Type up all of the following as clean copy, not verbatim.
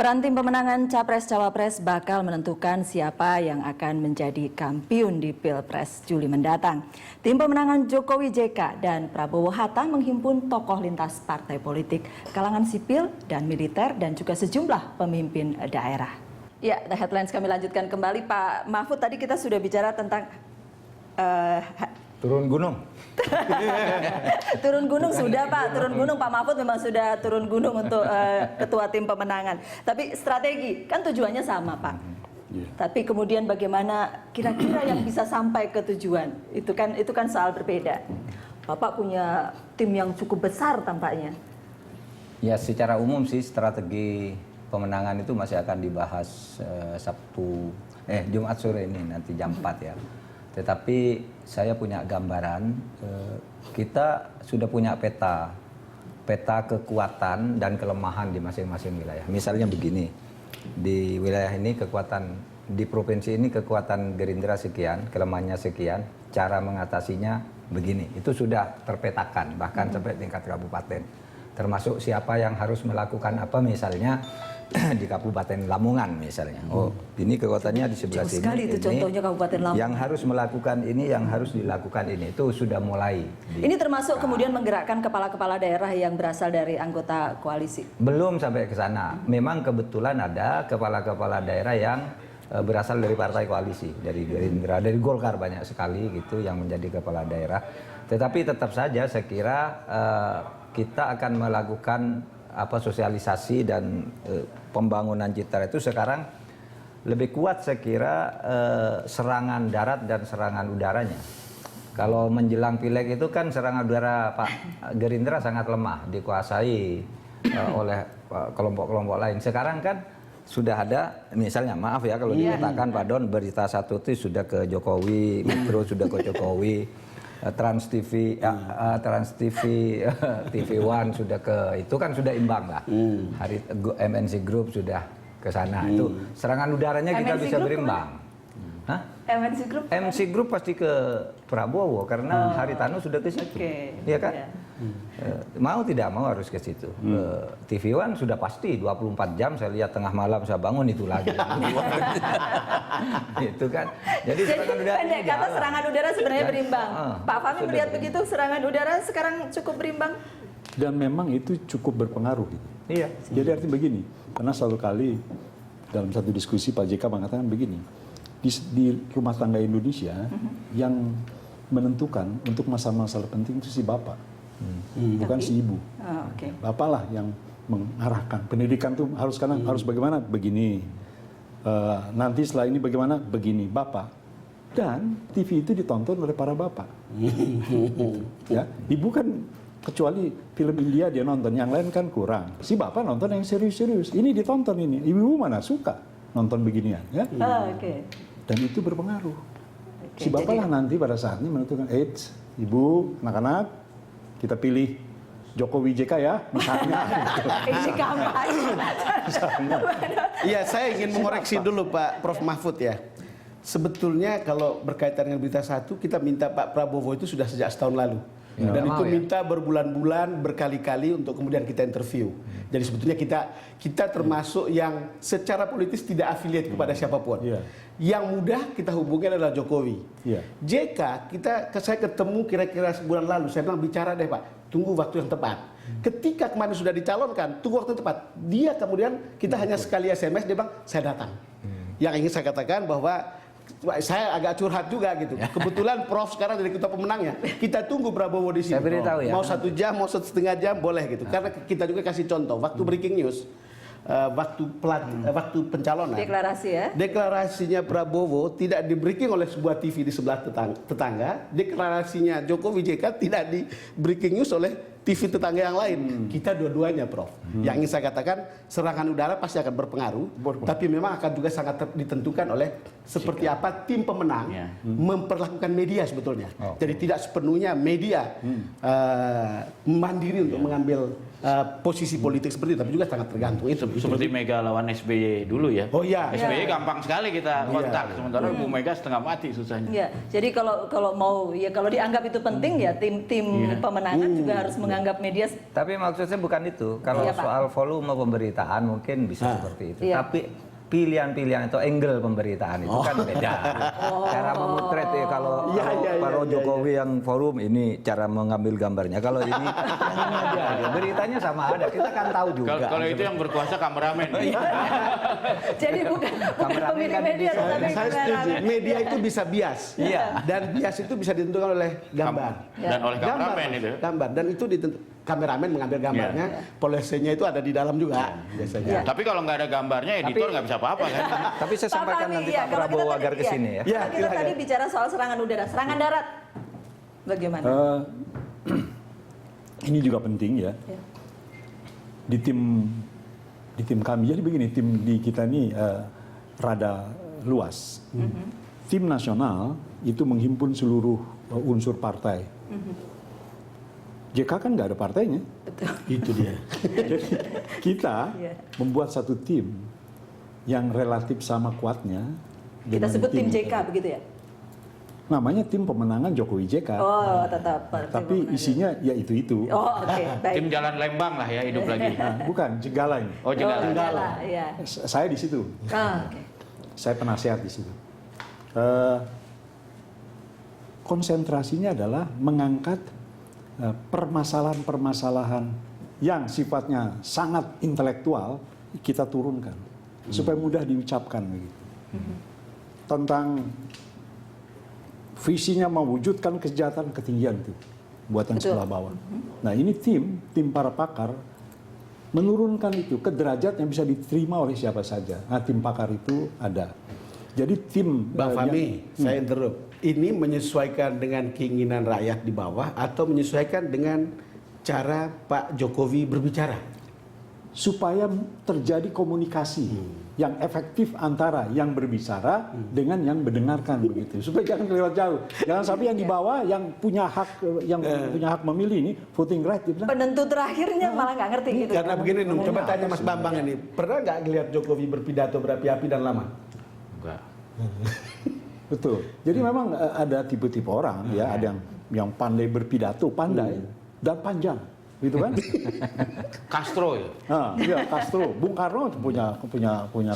Peran tim pemenangan Capres-Cawapres bakal menentukan siapa yang akan menjadi kampiun di Pilpres Juli mendatang. Tim pemenangan Jokowi JK dan Prabowo Hatta menghimpun tokoh lintas partai politik, kalangan sipil dan militer, dan juga sejumlah pemimpin daerah. Ya, The Headlines kami lanjutkan kembali. Pak Mahfud, tadi kita sudah bicara tentang turun gunung. Turun gunung sudah Pak, turun gunung Pak Mahfud memang sudah turun gunung untuk ketua tim pemenangan. Tapi strategi kan tujuannya sama Pak. Tapi kemudian bagaimana kira-kira yang bisa sampai ke tujuan itu kan soal berbeda. Bapak punya tim yang cukup besar tampaknya. Ya, secara umum sih strategi pemenangan itu masih akan dibahas Jumat sore ini nanti jam 4 ya. Tetapi saya punya gambaran, kita sudah punya peta kekuatan dan kelemahan di masing-masing wilayah. Misalnya begini, di wilayah ini di provinsi ini kekuatan Gerindra sekian, kelemahannya sekian, cara mengatasinya begini. Itu sudah terpetakan, bahkan sampai tingkat kabupaten. Termasuk siapa yang harus melakukan apa, misalnya di Kabupaten Lamongan misalnya. Oh, ini kekuatannya di sebelah sini. Sekali itu contohnya Kabupaten Lamongan. Yang harus melakukan ini, yang harus dilakukan ini, itu sudah mulai. Ini termasuk kemudian menggerakkan kepala-kepala daerah yang berasal dari anggota koalisi. Belum sampai ke sana. Memang kebetulan ada kepala-kepala daerah yang berasal dari partai koalisi, dari Gerindra, dari Golkar banyak sekali gitu yang menjadi kepala daerah. Tetapi tetap saja saya kira kita akan melakukan sosialisasi dan pembangunan citra itu sekarang lebih kuat saya kira serangan darat dan serangan udaranya. Kalau menjelang pileg itu kan serangan udara Pak Gerindra sangat lemah, dikuasai oleh kelompok-kelompok lain. Sekarang kan sudah ada, misalnya maaf ya kalau dikatakan Pak Don, berita satu itu sudah ke Jokowi, Metro sudah ke Jokowi. Trans TV, TV One sudah ke, itu kan sudah imbang lah. Hari MNC Group sudah ke sana. Itu serangan udaranya kita MNC bisa Group berimbang. Hah? MNC Group? MC Group pasti ke Prabowo karena Haritanu sudah ke situ. Iya kan? Mau tidak mau harus ke situ. TV One sudah pasti 24 jam, saya lihat tengah malam saya bangun itu lagi. Itu kan. Jadi serangan udara pendek kata serangan udara sebenarnya berimbang. Pak Fahmi melihat begitu, serangan udara sekarang cukup berimbang? Dan memang itu cukup berpengaruh. Iya. Jadi artinya begini, karena selalu kali dalam satu diskusi Pak JK mengatakan begini, di rumah tangga Indonesia yang menentukan untuk masalah-masalah penting itu si bapak, bukan si ibu. Bapak lah yang mengarahkan pendidikan tuh harus bagaimana, begini. Nanti setelah ini bagaimana, begini, bapak. Dan TV itu ditonton oleh para bapak. Ya, ibu kan kecuali film India dia nonton, yang lain kan kurang. Si bapak nonton yang serius-serius. Ini ditonton ini. Ibu mana suka nonton beginian, ya? Dan itu berpengaruh. Si bapak lah nanti pada saatnya menentukan, ibu, anak-anak, kita pilih Jokowi JK ya, misalnya. Iya, saya ingin mengoreksi dulu Pak Prof Mahfud ya. Sebetulnya kalau berkaitan dengan berita satu, kita minta Pak Prabowo itu sudah sejak setahun lalu. Dan itu minta berbulan-bulan, berkali-kali untuk kemudian kita interview. Jadi sebetulnya kita termasuk yang secara politis tidak afiliat kepada siapapun. Yang mudah kita hubungi adalah Jokowi. JK, saya ketemu kira-kira sebulan lalu, saya bilang bicara deh Pak, tunggu waktu yang tepat. Ketika kemarin sudah dicalonkan, tunggu waktu yang tepat. Dia kemudian, kita hanya sekali SMS, dia bilang, saya datang. Yang ingin saya katakan bahwa saya agak curhat juga gitu. Kebetulan Prof sekarang dari ketua pemenangnya. Kita tunggu Prabowo di sini. Mau 1 jam, mau 1,5 jam boleh gitu. Karena kita juga kasih contoh. Waktu breaking news, waktu pencalonan. Deklarasi ya. Deklarasinya Prabowo tidak di breaking oleh sebuah TV di sebelah tetangga. Deklarasinya Jokowi JK tidak di breaking news oleh TV tetangga yang lain. Kita dua-duanya Prof. Yang ingin saya katakan, serangan udara pasti akan berpengaruh. Tapi memang akan juga sangat ditentukan oleh seperti apa tim pemenang memperlakukan media sebetulnya. Jadi tidak sepenuhnya media mandiri untuk mengambil posisi politik seperti itu, tapi juga sangat tergantung itu. Seperti Mega lawan SBY dulu ya. Oh iya. SBY gampang sekali kita kontak, sementara Bu Mega setengah mati susahnya. Ya, jadi kalau mau ya kalau dianggap itu penting ya tim pemenangan juga harus menganggap media. Tapi maksudnya bukan itu. Kalau Iya, Pak. soal volume pemberitaan mungkin bisa seperti itu. Iya. Tapi pilihan-pilihan atau angle pemberitaan itu kan beda. Cara memotret ya kalau Jokowi yang forum ini cara mengambil gambarnya. Kalau ini aja. Beritanya sama ada. Kita kan tahu juga. Kalau itu yang berkuasa kameramen. Jadi bukan pemilik kan media tetapi Saya setuju. Media itu bisa bias. Iya. Dan bias itu bisa ditentukan oleh gambar. Dan oleh kameramen itu. Gambar. Dan itu kameramen mengambil gambarnya, polisinya itu ada di dalam juga biasanya. Tapi kalau nggak ada gambarnya, editor nggak bisa apa-apa kan. Tapi saya sampaikan Fahmi, nanti iya, Pak kalau Prabowo kita agar tadi- ke sini ya. Ya, Kalau kita tadi bicara soal serangan udara, serangan darat. Bagaimana? Ini juga penting ya. Ya. Di tim kami, jadi begini, tim di kita ini rada luas. Tim nasional itu menghimpun seluruh unsur partai. JK kan nggak ada partainya. Itu dia. Jadi kita Iya. membuat satu tim yang relatif sama kuatnya. Kita dengan sebut tim JK begitu ya? Namanya tim pemenangan Jokowi JK. Oh, tetap. Tapi isinya ya itu. Oh, oke, baik. Tim Jalan Lembang lah ya hidup lagi. Nah, bukan Jenggala ini. Oh, Jenggala. Jenggala, iya. Saya di situ. Oke. Saya penasehat di situ. Konsentrasinya adalah mengangkat permasalahan-permasalahan yang sifatnya sangat intelektual kita turunkan supaya mudah diucapkan begitu. Tentang visinya mewujudkan kesejahteraan ketinggian itu buatan Betul. sebelah bawah. Nah ini tim para pakar menurunkan itu ke derajat yang bisa diterima oleh siapa saja. Nah tim pakar itu ada. Jadi tim Bang Fahmi, saya interrupt. Ini menyesuaikan dengan keinginan rakyat di bawah atau menyesuaikan dengan cara Pak Jokowi berbicara? supaya terjadi komunikasi yang efektif antara yang berbicara dengan yang mendengarkan begitu, supaya jangan kelewat jauh, jangan sampai yang di bawah yang punya hak memilih ini voting right dia bilang, Penentu terakhirnya malah nggak ngerti gitu. Karena begini, Nung, coba tanya Mas Bambang ini, pernah nggak ngelihat Jokowi berpidato berapi-api dan lama? Enggak. betul. Jadi memang ada tipe-tipe orang ya, ada yang pandai berpidato, pandai dan panjang, gitu kan? Castro ya. Nah, iya, Castro, Bung Karno punya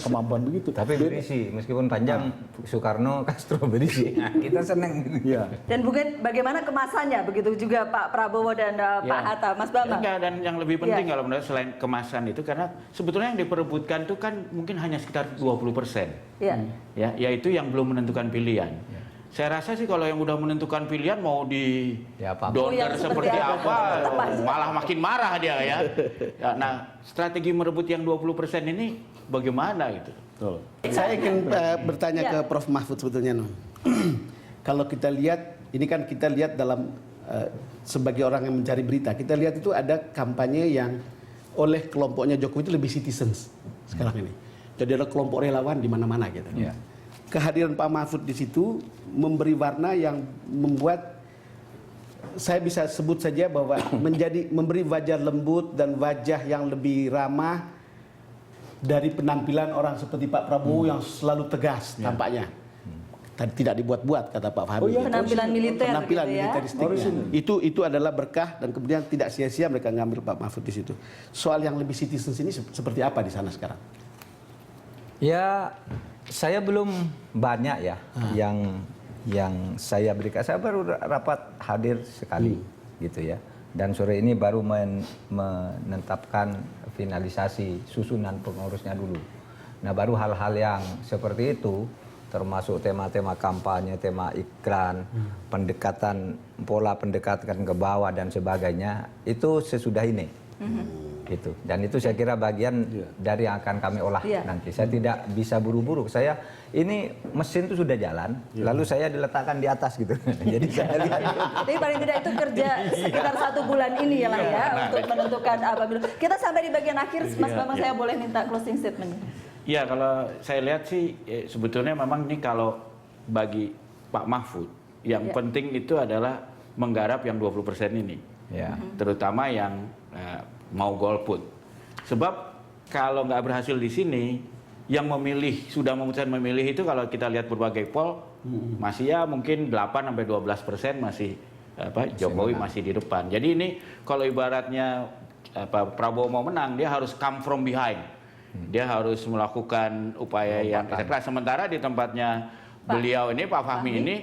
kemampuan begitu. Tapi berisi, meskipun panjang, Soekarno, Castro berisi. Nah, kita seneng. Iya. Dan bukan bagaimana kemasannya, begitu juga Pak Prabowo dan Pak Hatta, Mas Bambang. Enggak, dan yang lebih penting Iya. kalau menurut saya selain kemasan itu, karena sebetulnya yang diperebutkan itu kan mungkin hanya sekitar 20%. Iya. Ya, yaitu yang belum menentukan pilihan. Saya rasa sih kalau yang udah menentukan pilihan mau di Ya, apa? Oh, yang donder seperti seperti apa? apa, malah makin marah dia ya. Nah, strategi merebut yang 20% ini bagaimana gitu? Betul. Saya ingin bertanya Ya. ke Prof Mahfud sebetulnya, Nung. Kalau kita lihat, ini kan kita lihat dalam sebagai orang yang mencari berita, kita lihat itu ada kampanye yang oleh kelompoknya Jokowi itu lebih citizens sekarang ini. Jadi ada kelompok relawan di mana-mana gitu. Ya. Kehadiran Pak Mahfud di situ memberi warna yang membuat saya bisa sebut saja bahwa memberi wajah lembut dan wajah yang lebih ramah dari penampilan orang seperti Pak Prabowo yang selalu tegas tampaknya. Tadi tidak dibuat-buat kata Pak Fahmi. Oh iya, Penampilan militer Penampilan gitu ya. militeristiknya. Itu adalah berkah dan kemudian tidak sia-sia mereka ngambil Pak Mahfud di situ. Soal yang lebih citizens ini seperti apa di sana sekarang? Ya, saya belum banyak ya yang saya berikan. Saya baru rapat hadir sekali gitu ya. Dan sore ini baru menetapkan finalisasi susunan pengurusnya dulu. Nah, baru hal-hal yang seperti itu termasuk tema-tema kampanye, tema iklan, pendekatan, pola pendekatan ke bawah dan sebagainya itu sesudah ini. Gitu. Dan itu saya kira bagian dari yang akan kami olah nanti. Saya tidak bisa buru-buru. Saya ini mesin itu sudah jalan, lalu saya diletakkan di atas gitu. Jadi saya lihat. Tapi paling tidak itu kerja sekitar 1 bulan ini ya lah ya untuk menentukan apabila kita sampai di bagian akhir, Mas Bambang saya boleh minta closing statement. Ya, kalau saya lihat sih sebetulnya memang ini kalau bagi Pak Mahfud yang penting itu adalah menggarap yang 20% ini. Ya. Terutama yang mau golput. Sebab kalau nggak berhasil di sini, yang memilih, sudah memutuskan memilih itu kalau kita lihat berbagai poll, masih ya mungkin 8-12% masih Jokowi masih di depan. Jadi ini kalau ibaratnya Prabowo mau menang, dia harus come from behind. Dia harus melakukan upaya yang keras. Sementara di tempatnya beliau ini, Pak Fahmi ini,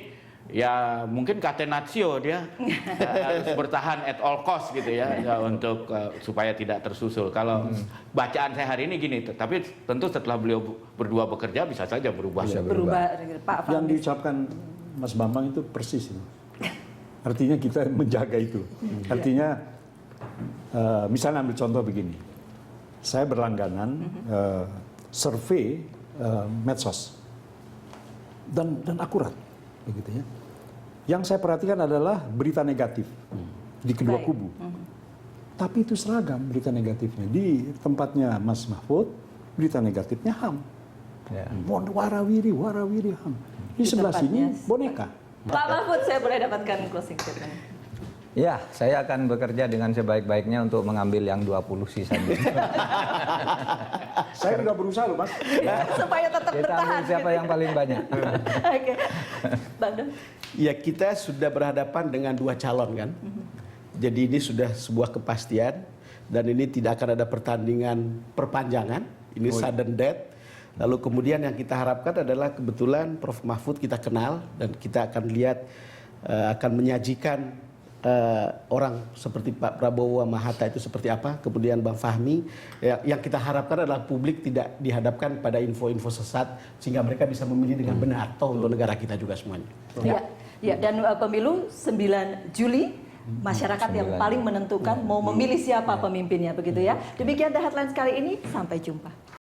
ya mungkin catenaccio, dia harus bertahan at all cost gitu ya untuk supaya tidak tersusul. Kalau bacaan saya hari ini gini, tapi tentu setelah beliau berdua bekerja bisa saja berubah. Pak Yang Fahmi. diucapkan Mas Bambang itu persis itu. Artinya kita menjaga itu. Artinya misalnya ambil contoh begini. Saya berlangganan survei medsos dan akurat begitu ya. Yang saya perhatikan adalah berita negatif di kedua kubu. Tapi itu seragam berita negatifnya. Di tempatnya Mas Mahfud, berita negatifnya HAM. Ya. Warawiri HAM. Di sebelah sini boneka. Pak Mahfud, saya boleh dapatkan closing statement. Ya, saya akan bekerja dengan sebaik-baiknya untuk mengambil yang 20 sisanya. Saya juga berusaha loh, Mas. Supaya tetap Kita bertahan. ambil siapa yang paling banyak. Oke. Bang Dom. Ya, kita sudah berhadapan dengan dua calon kan. Jadi ini sudah sebuah kepastian dan ini tidak akan ada pertandingan perpanjangan. Ini sudden death. Lalu kemudian yang kita harapkan adalah kebetulan Prof Mahfud kita kenal dan kita akan lihat akan menyajikan orang seperti Pak Prabowo sama Hatta itu seperti apa. Kemudian Bang Fahmi, yang kita harapkan adalah publik tidak dihadapkan pada info-info sesat sehingga mereka bisa memilih dengan benar toh untuk negara kita juga semuanya. Ya, dan pemilu 9 Juli masyarakat yang paling menentukan mau memilih siapa pemimpinnya begitu ya. Demikian The Headlines kali ini, sampai jumpa.